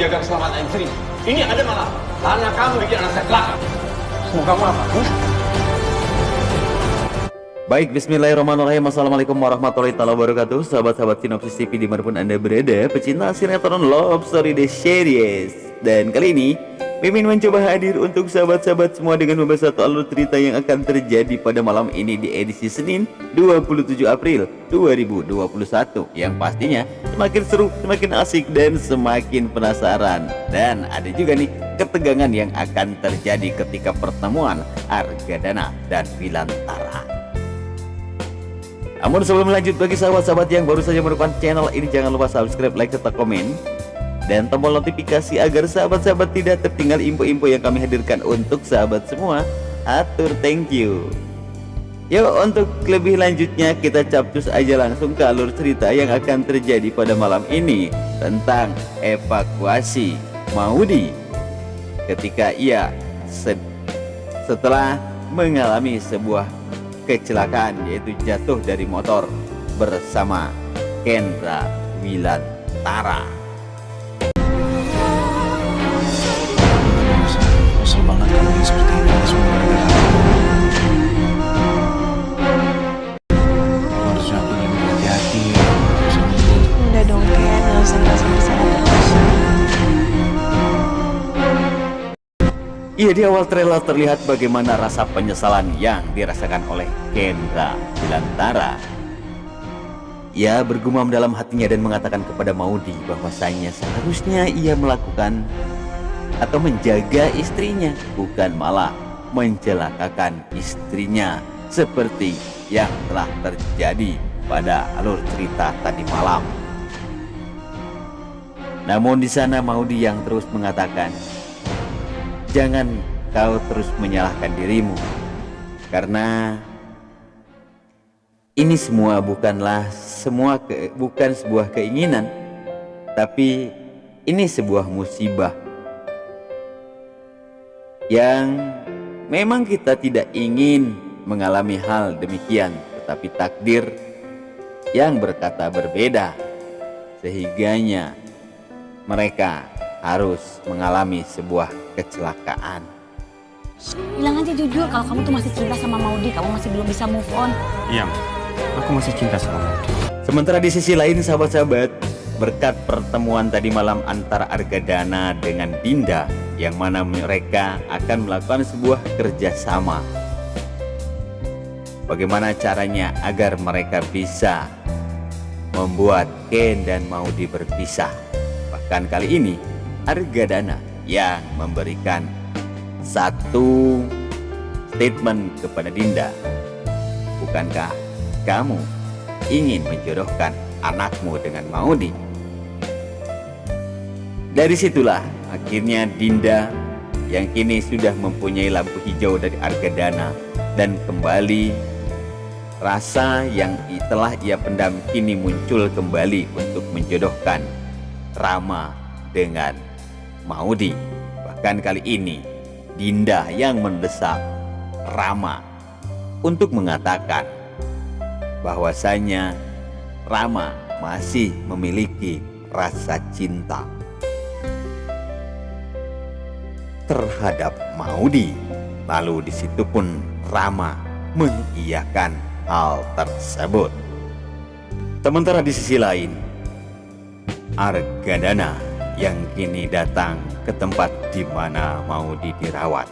menjaga keselamatan istri. Ini ada malah anak kamu bikin anak saya celaka. Mau kamu apa? Baik, bismillahirrahmanirrahim. Assalamualaikum warahmatullahi wabarakatuh. Sahabat-sahabat Sinopsis TV dimanapun anda berada, pecinta sinetron Love Story The Series. Dan kali ini Mimin mencoba hadir untuk sahabat-sahabat semua dengan membahas satu alur cerita yang akan terjadi pada malam ini di edisi Senin 27 April 2021, yang pastinya semakin seru, semakin asik, dan semakin penasaran. Dan ada juga nih ketegangan yang akan terjadi ketika pertemuan Argadana dan Wilantara. Namun sebelum lanjut, bagi sahabat-sahabat yang baru saja menemukan channel ini, jangan lupa subscribe, like, serta komen dan tombol notifikasi agar sahabat-sahabat tidak tertinggal info-info yang kami hadirkan untuk sahabat semua. Atur, thank you. Yuk, untuk lebih lanjutnya kita capcus aja langsung ke alur cerita yang akan terjadi pada malam ini tentang evakuasi Maudy ketika ia setelah mengalami sebuah kecelakaan, yaitu jatuh dari motor bersama Kendra Wilantara. Kesel banget kalau yang seperti ini semua gara-gara aku. Harusnya aku lebih hati-hati. Udah dong Ken, gak usah bersalah terus. Iya, di awal trailer terlihat bagaimana rasa penyesalan yang dirasakan oleh Kendra Wilantara. Ia bergumam dalam hatinya dan mengatakan kepada Maudy bahwasanya seharusnya ia melakukan atau menjaga istrinya, bukan malah mencelakakan istrinya seperti yang telah terjadi pada alur cerita tadi malam. Namun di sana Maudy yang terus mengatakan, jangan kau terus menyalahkan dirimu, karena ini semua bukan sebuah keinginan, tapi ini sebuah musibah yang memang kita tidak ingin mengalami hal demikian, tetapi takdir yang berkata berbeda, sehingganya mereka harus mengalami sebuah kecelakaan. Bilang aja jujur kalau kamu tuh masih cinta sama Maudy, kamu masih belum bisa move on. Iya, aku masih cinta sama Maudy. Sementara di sisi lain, sahabat-sahabat, berkat pertemuan tadi malam antara Argadana dengan Dinda, yang mana mereka akan melakukan sebuah kerjasama. Bagaimana caranya agar mereka bisa membuat Ken dan Maudy berpisah. Bahkan kali ini Argadana yang memberikan satu statement kepada Dinda, bukankah kamu ingin menjodohkan anakmu dengan Maudy? Dari situlah akhirnya Dinda yang kini sudah mempunyai lampu hijau dari Argadana, dan kembali rasa yang telah ia pendam kini muncul kembali untuk menjodohkan Rama dengan Maudy. Bahkan kali ini Dinda yang mendesak Rama untuk mengatakan bahwasanya Rama masih memiliki rasa cinta terhadap Maudy. Lalu di situ pun Rama mengiyakan hal tersebut. Sementara di sisi lain, Argadana yang kini datang ke tempat di mana Maudy dirawat,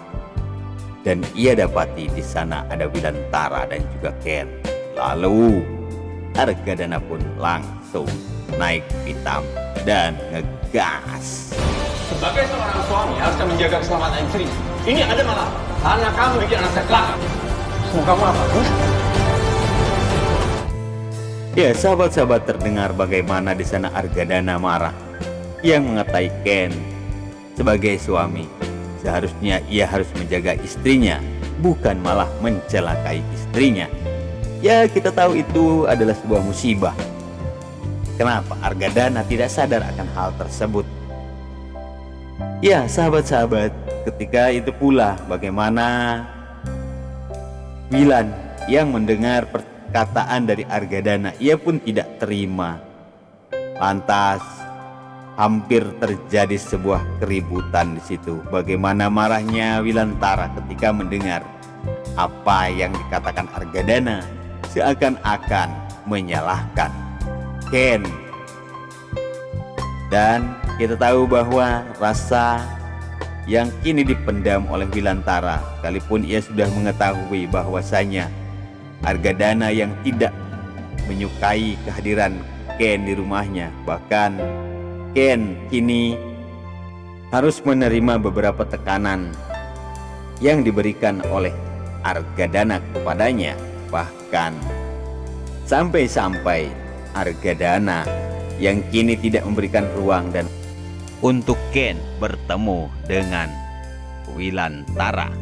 dan ia dapati di sana ada Wilantara dan juga Ken. Lalu Argadana pun langsung naik pitam dan ngegas. Sebagai seorang suami harusnya menjaga keselamatan istri. Ini ada malah anak kamu bikin anak saya celaka. Mau kamu apa? Ya, sahabat-sahabat, terdengar bagaimana di sana Argadana marah yang mengatai Ken sebagai suami. Seharusnya ia harus menjaga istrinya, bukan malah mencelakai istrinya. Ya, kita tahu itu adalah sebuah musibah. Kenapa Argadana tidak sadar akan hal tersebut? Ya, sahabat-sahabat, ketika itu pula bagaimana Wilan yang mendengar perkataan dari Argadana, ia pun tidak terima. Lantas hampir terjadi sebuah keributan di situ. Bagaimana marahnya Wilantara ketika mendengar apa yang dikatakan Argadana, seakan-akan menyalahkan Ken. Dan kita tahu bahwa rasa yang kini dipendam oleh Wilantara, sekalipun ia sudah mengetahui bahwasanya Argadana yang tidak menyukai kehadiran Ken di rumahnya. Bahkan Ken kini harus menerima beberapa tekanan yang diberikan oleh Argadana kepadanya. Bahkan sampai-sampai Argadana yang kini tidak memberikan ruang dan untuk Ken bertemu dengan Wilantara.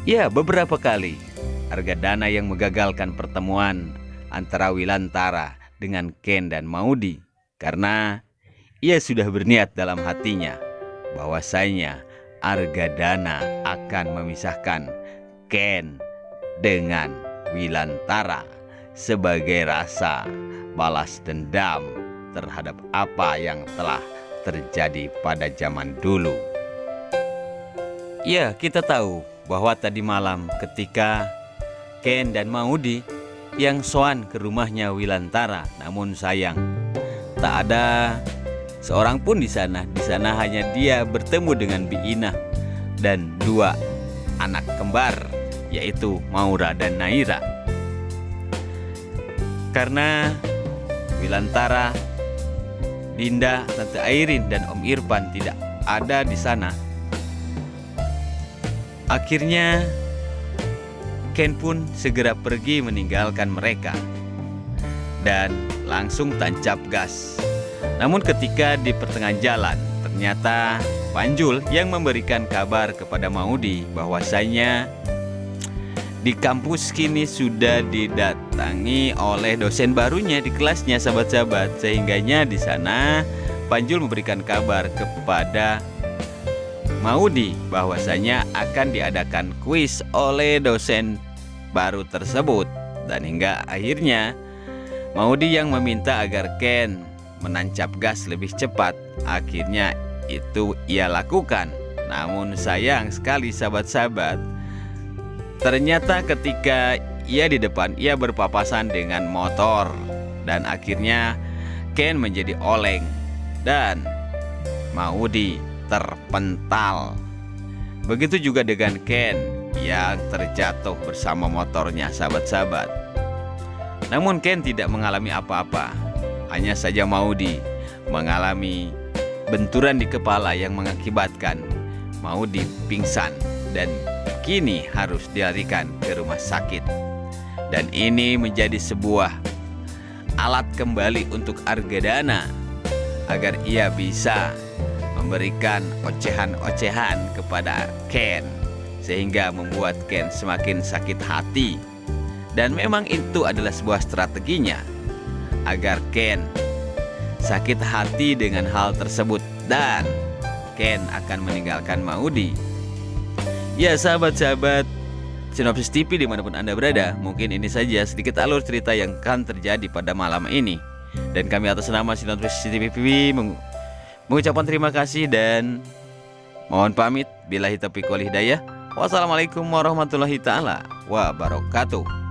Ya, beberapa kali Argadana yang menggagalkan pertemuan antara Wilantara dengan Ken dan Maudy, karena ia sudah berniat dalam hatinya bahwasanya Argadana akan memisahkan Ken dengan Wilantara sebagai rasa balas dendam terhadap apa yang telah terjadi pada zaman dulu. Ya, kita tahu bahwa tadi malam ketika Ken dan Maudy yang soan ke rumahnya Wilantara, namun sayang tak ada seorang pun di sana. Di sana hanya dia bertemu dengan Biina dan dua anak kembar, yaitu Maura dan Naira. Karena Wilantara, Dinda, Tante Airin dan Om Irfan tidak ada di sana, akhirnya Ken pun segera pergi meninggalkan mereka dan langsung tancap gas. Namun ketika di pertengahan jalan, ternyata Panjul yang memberikan kabar kepada Maudy bahwasanya di kampus kini sudah didatangi oleh dosen barunya di kelasnya, sahabat-sahabat. Sehingganya di sana Panjul memberikan kabar kepada Maudy bahwasanya akan diadakan kuis oleh dosen baru tersebut. Dan hingga akhirnya Maudy yang meminta agar Ken menancap gas lebih cepat, akhirnya itu ia lakukan. Namun sayang sekali sahabat-sahabat, ternyata ketika ia di depan, ia berpapasan dengan motor dan akhirnya Ken menjadi oleng dan Maudy terpental. Begitu juga dengan Ken yang terjatuh bersama motornya, sahabat-sahabat. Namun Ken tidak mengalami apa-apa, hanya saja Maudy mengalami benturan di kepala yang mengakibatkan Maudy pingsan dan kini harus dilarikan ke rumah sakit. Dan ini menjadi sebuah alat kembali untuk Argadana agar ia bisa memberikan ocehan-ocehan kepada Ken, sehingga membuat Ken semakin sakit hati. Dan memang itu adalah sebuah strateginya agar Ken sakit hati dengan hal tersebut dan Ken akan meninggalkan Maudy. Ya sahabat-sahabat Sinopsis TV dimanapun Anda berada, mungkin ini saja sedikit alur cerita yang akan terjadi pada malam ini. Dan kami atas nama Sinopsis TV mengucapkan terima kasih dan mohon pamit. Billahi taufiq wal hidayah. Wassalamualaikum warahmatullahi taala wabarakatuh.